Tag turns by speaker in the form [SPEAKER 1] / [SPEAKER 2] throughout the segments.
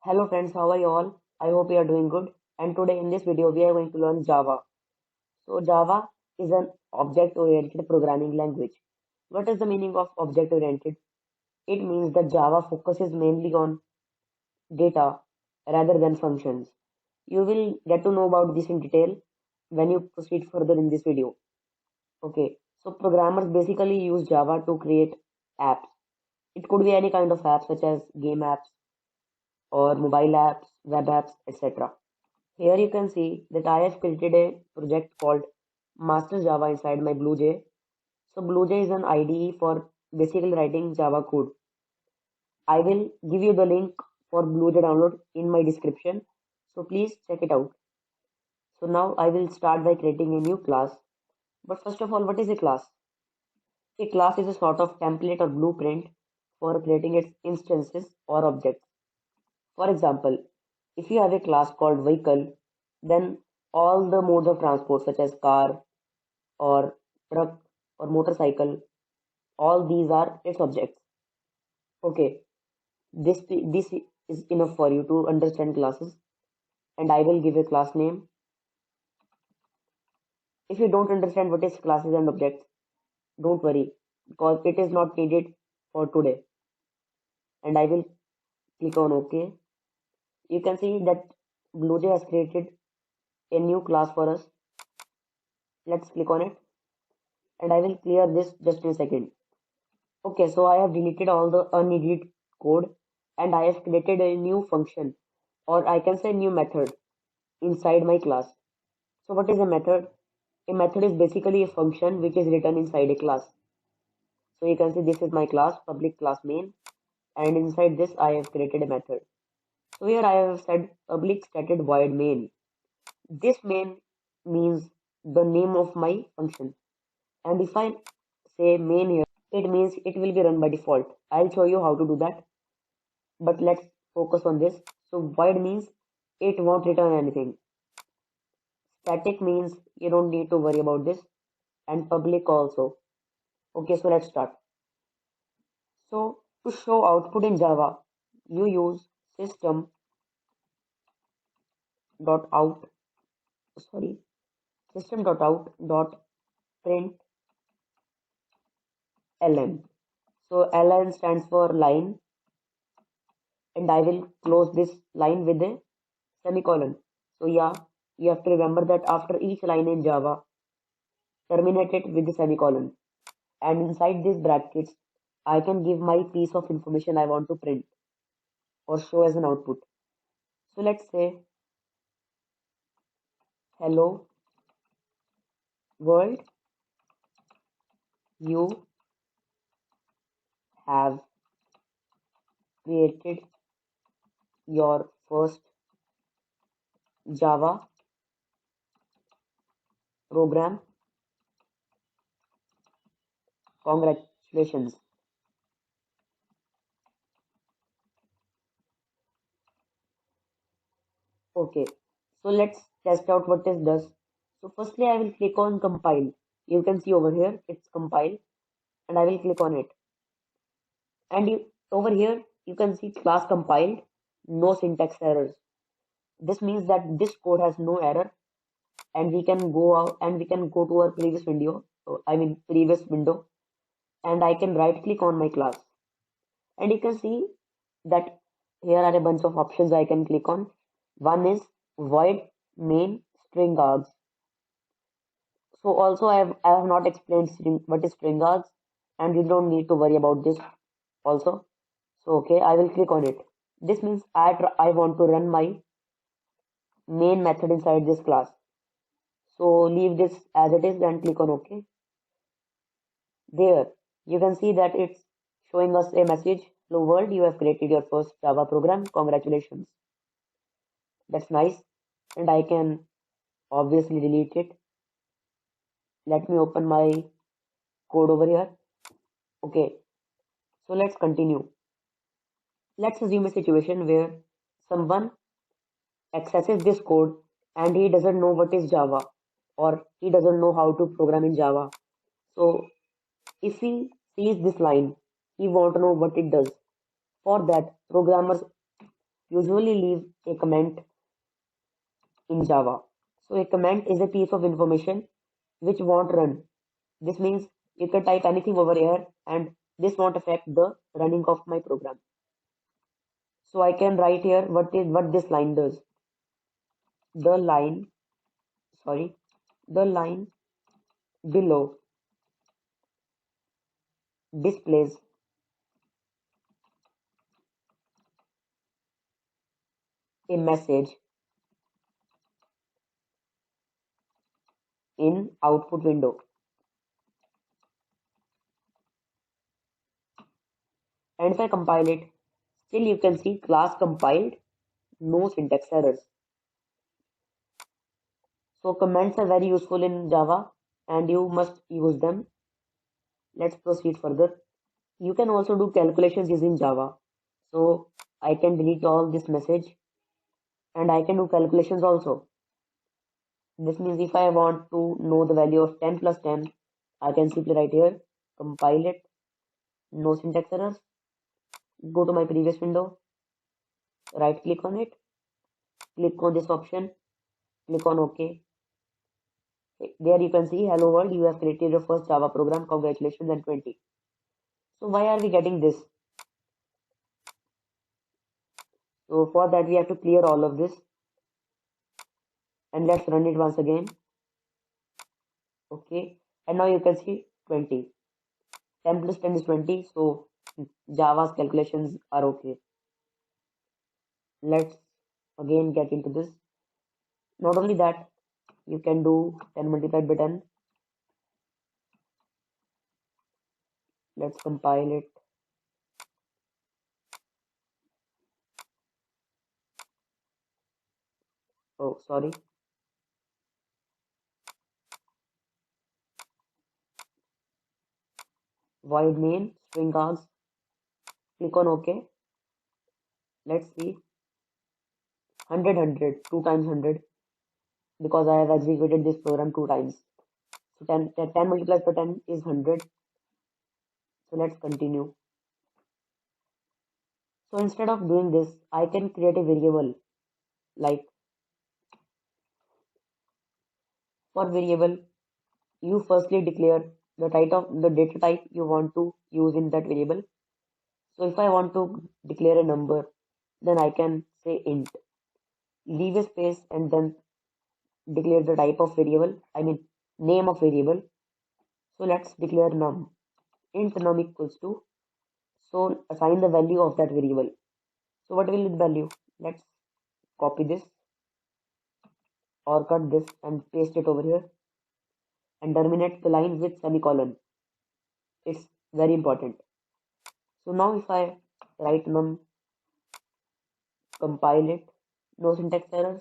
[SPEAKER 1] Hello friends, how are you all? I hope you are doing good. And today in this video we are going to learn Java. So Java is an object-oriented programming language. What is the meaning of object-oriented? It means that Java focuses mainly on data rather than functions. You will get to know about this in detail when you proceed further in this video. Okay, so programmers basically use Java to create apps. It could be any kind of apps such as game apps or mobile apps, web apps, etc. Here you can see that I have created a project called Master Java inside my BlueJ. So BlueJ is an IDE for basically writing Java code. I will give you the link for BlueJ download in my description. So please check it out. So now I will start by creating a new class. But first of all, what is a class? A class is a sort of template or blueprint for creating its instances or objects. For example, if you have a class called vehicle, then all the modes of transport such as car or truck or motorcycle, all these are its objects. Okay, this is enough for you to understand classes, and I will give a class name. If you don't understand what is classes and objects, don't worry because it is not needed for today. And I will click on OK. You can see that BlueJ has created a new class for us. Let's click on it, and I will clear this just in a second. Okay, so I have deleted all the unneeded code and I have created a new function, or I can say new method inside my class. So what is a method? A method is basically a function which is written inside a class. So you can see this is my class, public class main, and inside this I have created a method. So here I have said public stated void main. This main means the name of my function. And if I say main here, it means it will be run by default. I'll show you how to do that. But let's focus on this. So void means it won't return anything. Static means you don't need to worry about this, and public also. Okay, so let's start. So to show output in Java, you use system.out, sorry, system.out.println. So ln stands for line, and I will close this line with a semicolon. So yeah, you have to remember that after each line in Java, terminate it with the semicolon. And inside these brackets, I can give my piece of information I want to print or show as an output. So let's say, hello world, you have created your first Java program. Congratulations. Okay, so let's test out what this does. So firstly, I will click on compile. You can see over here, it's compile, and I will click on it. And over here, you can see class compiled, no syntax errors. This means that this code has no error, and we can go out and we can go to our previous window. Previous window, and I can right click on my class, and you can see that here are a bunch of options I can click on. One is void main string args. So also I have not explained what is string args, and you don't need to worry about this also. So okay, I will click on it. This means I want to run my main method inside this class. So leave this as it is and click on OK. There, you can see that it's showing us a message. Hello world, you have created your first Java program. Congratulations. That's nice. And I can obviously delete it. Let me open my code over here. Okay, so let's continue. Let's assume a situation where someone accesses this code and he doesn't know what is Java, or he doesn't know how to program in Java. So if he sees this line, he won't know what it does. For that, programmers usually leave a comment in Java. So a comment is a piece of information which won't run. This means you can type anything over here and this won't affect the running of my program. So I can write here what this line does. The line, sorry, the line below displays a message in output window. And if I compile it, still you can see class compiled, no syntax errors. So comments are very useful in Java and you must use them. Let's proceed further. You can also do calculations using Java. So I can delete all this message and I can do calculations also. This means if I want to know the value of 10 plus 10, I can simply write here, compile it, no syntax errors, go to my previous window, right click on it, click on this option, click on OK. There you can see, hello world, you have created your first Java program, congratulations and 20. So why are we getting this? So for that we have to clear all of this and let's run it once again. Okay, and now you can see 20. 10 plus 10 is 20, so Java's calculations are okay. Let's again get into this. Not only that, you can do 10 multiplied by 10. Let's compile it. Oh, sorry. Void main string args. Click on OK. Let's see. 100, 2 times 100, because I have executed this program 2 times. So 10 multiplied by 10 is 100. So let's continue. So instead of doing this, I can create a variable. Like for variable, you firstly declare the data type you want to use in that variable. So if I want to declare a number, then I can say int, leave a space and then declare the type of variable, I mean name of variable. So let's declare num, int num equals to, so assign the value of that variable. So what will be the value? Let's copy this or cut this and paste it over here and terminate the line with semicolon. It's very important. So now if I write num, compile it, no syntax errors,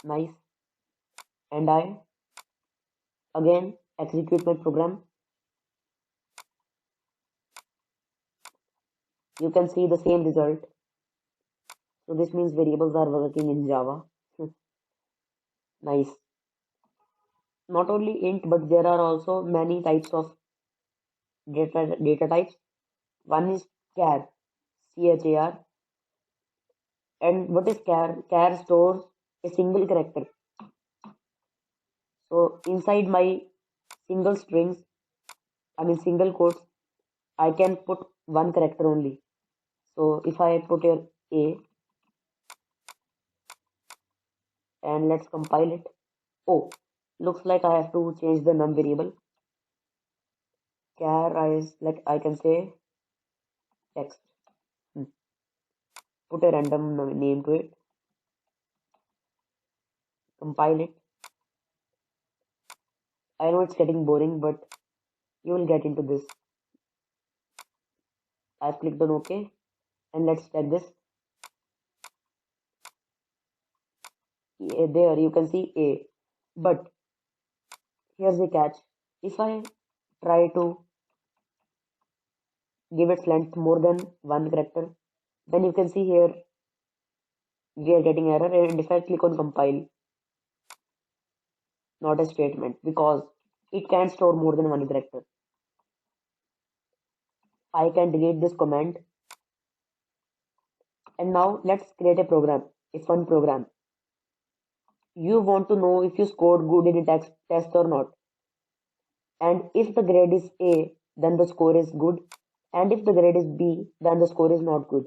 [SPEAKER 1] nice, and I again execute my program, you can see the same result. So this means variables are working in Java. Nice. Not only int, but there are also many types of data types. One is char, char, and what is char? Char stores a single character. So inside my single strings, I mean single quotes, I can put one character only. So if I put here a and let's compile it. Oh, looks like I have to change the num variable. Char is like I can say text. Put a random name to it. Compile it. I know it's getting boring, but you will get into this. I've clicked on OK and let's check this. There you can see A, but here's the catch. If I try to give its length more than one character, then you can see here we are getting error, and if I click on compile, not a statement because it can't store more than one character. I can delete this comment And now let's create a program, a fun program. You want to know if you scored good in a test or not. And if the grade is A, then the score is good. And if the grade is B, then the score is not good.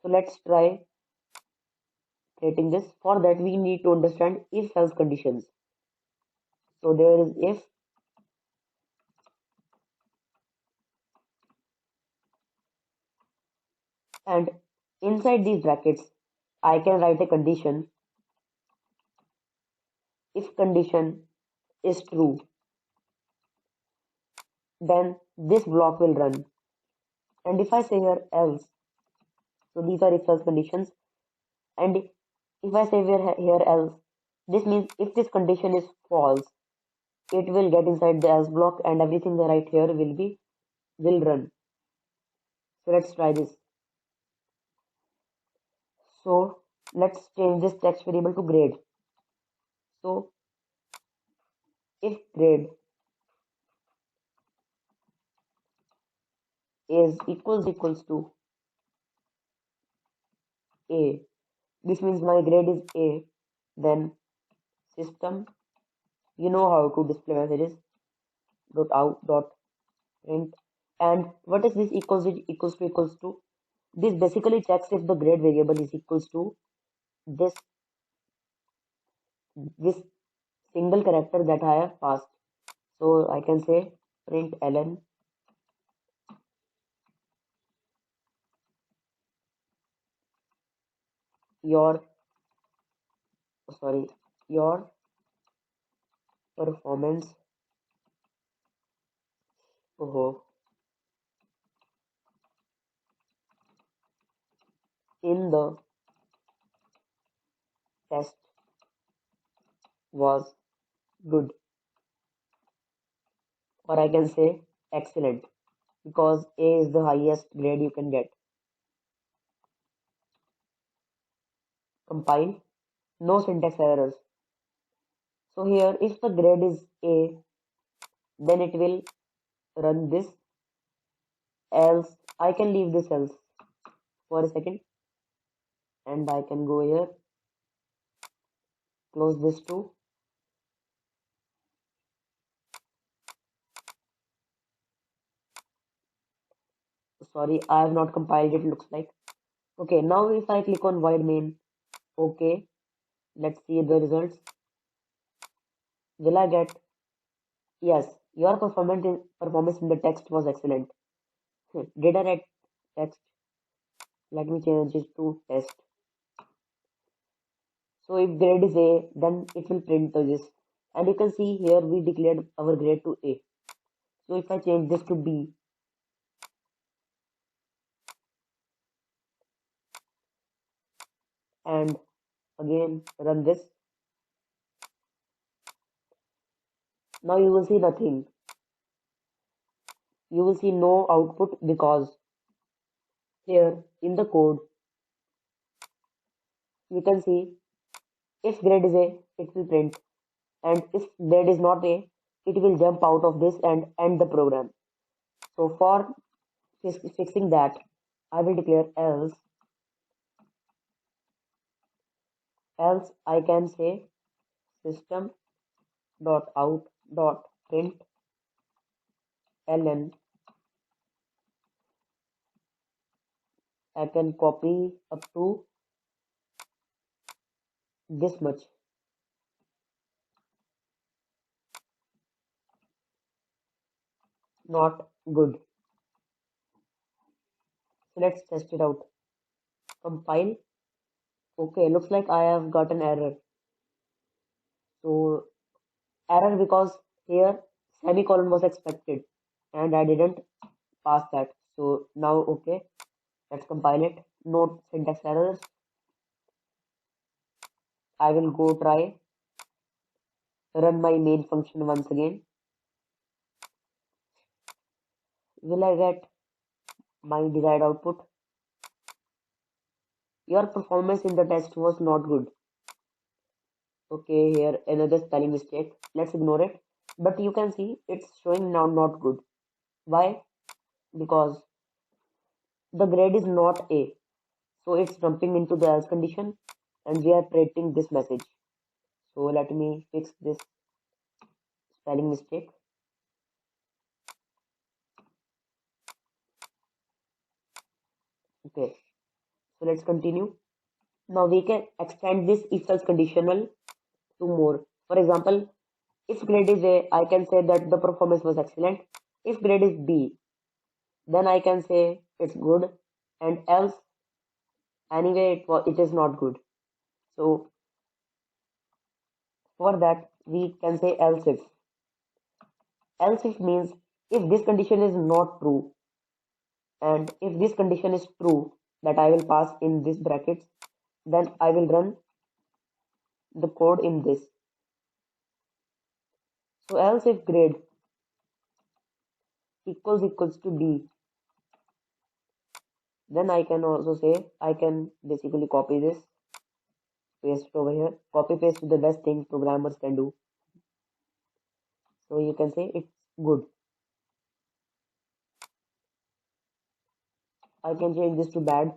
[SPEAKER 1] So let's try creating this. For that, we need to understand if-else conditions. So there is if, and inside these brackets, I can write a condition. If condition is true, then this block will run. And if I say here else, so these are if-else conditions. And if I say here else, this means if this condition is false, it will get inside the else block and everything I write here will run. So let's try this. So let's change this text variable to grade. So if grade is equals to A, this means my grade is A, then system, you know how to display messages, dot out dot print. And what is this equals to? This basically checks if the grade variable is equals to this this single character that I have passed. So I can say print ln your your performance oh, in the test was good, or I can say excellent, because A is the highest grade you can get. Compile, no syntax errors. So here if the grade is A, then it will run this, else I can leave this else for a second, and I can go here, close this too. Sorry, I have not compiled it, looks like. Okay, now if I click on void main, okay, let's see the results. Will I get, yes, your performance in the text was excellent. Did I write text? Let me change it to test. So if grade is A, then it will print this. And you can see here we declared our grade to A. So if I change this to B, and again run this, now you will see nothing. You will see no output because here in the code you can see if grade is A, it will print, and if grade is not A, it will jump out of this and end the program. So for fixing that, I will declare else I can say system dot out dot print ln. I can copy up to this much. Not good. So let's test it out. Compile. Okay, looks like I have got an error. So error because here semicolon was expected and I didn't pass that. So now okay, let's compile it. No syntax errors. I will go try run my main function once again. Will I get my desired output? Your performance in the test was not good. Okay, here another spelling mistake. Let's ignore it. But you can see it's showing now not good. Why? Because the grade is not A. So it's jumping into the else condition and we are printing this message. So let me fix this spelling mistake. Okay, so let's continue. Now we can extend this if else conditional to more. For example, if grade is A, I can say that the performance was excellent. If grade is B, then I can say it's good, and else anyway it is not good. So for that we can say else if. Else if means if this condition is not true, and if this condition is true that I will pass in this brackets, then I will run the code in this. So else if grade equals to B, then I can also say I can basically copy this, paste it over here. Copy paste is the best thing programmers can do. So you can say it's good. I can change this to bad.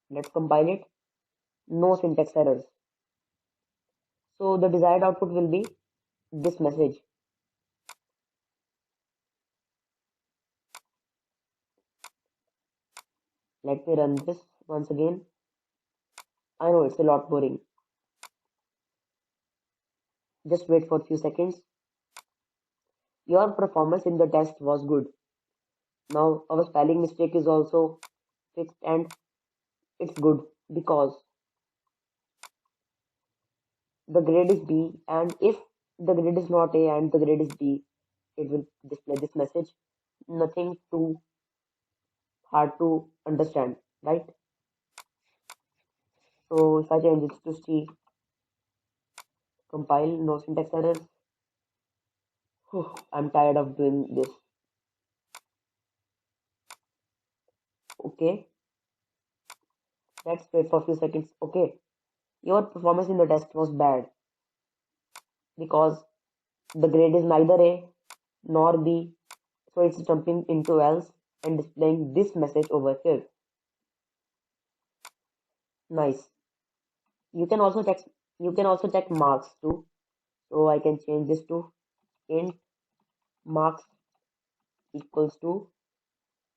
[SPEAKER 1] Let's compile it. No syntax errors. So the desired output will be this message. Let me run this once again. I know it's a lot boring. Just wait for a few seconds. Your performance in the test was good. Now our spelling mistake is also fixed and it's good because the grade is B, and if the grade is not A and the grade is B, it will display this message. Nothing too hard to understand, right? So if I change it to C, compile, no syntax errors. I'm tired of doing this. Okay, let's wait for a few seconds. Okay, your performance in the test was bad because the grade is neither A nor B, so it's jumping into else and displaying this message over here. Nice. You can also check marks too. So I can change this to int marks equals to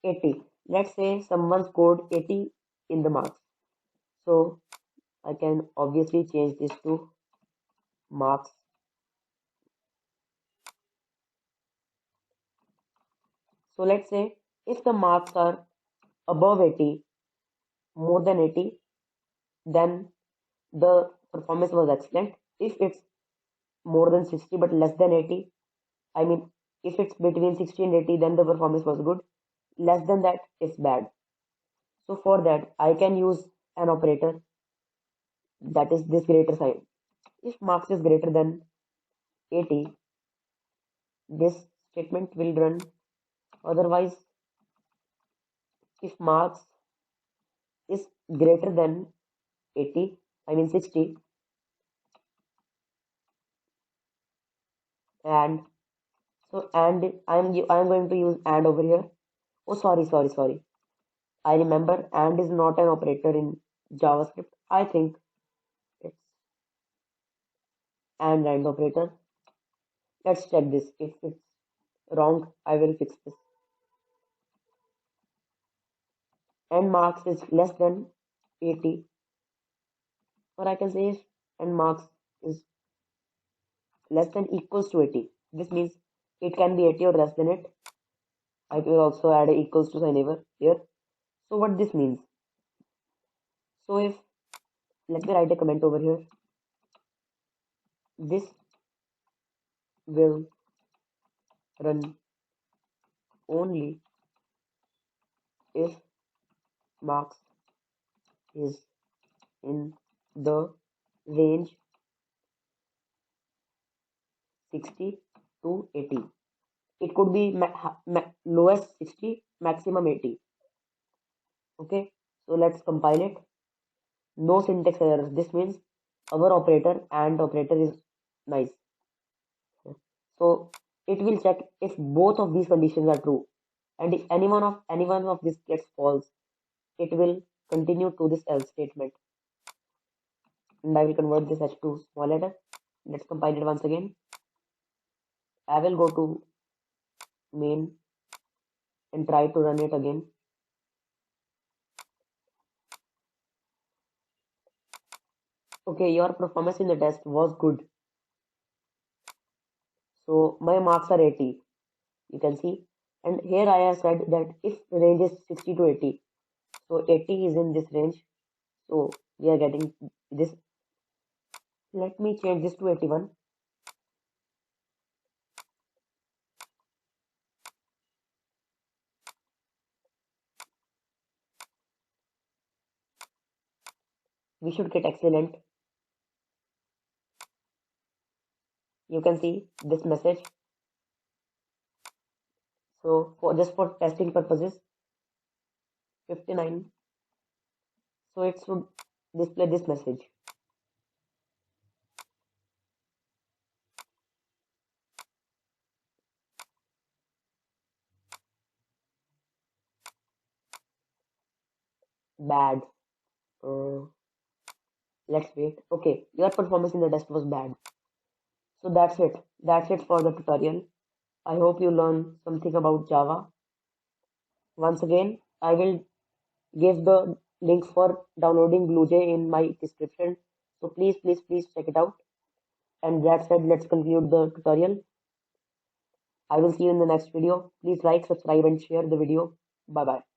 [SPEAKER 1] 80. Let's say someone scored 80 in the marks. So I can obviously change this to marks. So let's say if the marks are above 80, more than 80, then the performance was excellent. If it's more than 60 but less than 80, I mean, if it's between 60 and 80, then the performance was good. Less than that, it's bad. So for that, I can use an operator that is this greater sign. If marks is greater than 80, this statement will run. Otherwise, if marks is greater than 80, I mean 60, and so and I'm going to use and over here. Oh, sorry. I remember and is not an operator in JavaScript. I think it's and operator. Let's check this. If it's wrong, I will fix this. And marks is less than 80, or I can say if and marks is less than equals to 80. This means it can be 80 or less than it. I will also add a equals to sign over here. So what this means? So if let me write a comment over here. This will run only if marks is in the range 60 to 80. It could be lowest 60, maximum 80. Okay, so let's compile it. No syntax errors. This means our operator and operator is nice. So it will check if both of these conditions are true, and if any one of this gets false, it will continue to this else statement, and I will convert this h to small letter. Let's compile it once again. I will go to main and try to run it again. Okay, your performance in the test was good. So my marks are 80, you can see. And here I have said that if the range is 60 to 80, so 80 is in this range. So we are getting this. Let me change this to 81. We should get excellent. You can see this message. So for just for testing purposes, 59. So it should display this message. Bad. Let's wait. Okay, your performance in the test was bad. So that's it. That's it for the tutorial. I hope you learned something about Java. Once again, I will give the links for downloading BlueJ in my description. So please check it out. And that said, let's conclude the tutorial. I will see you in the next video. Please like, subscribe, and share the video. Bye bye.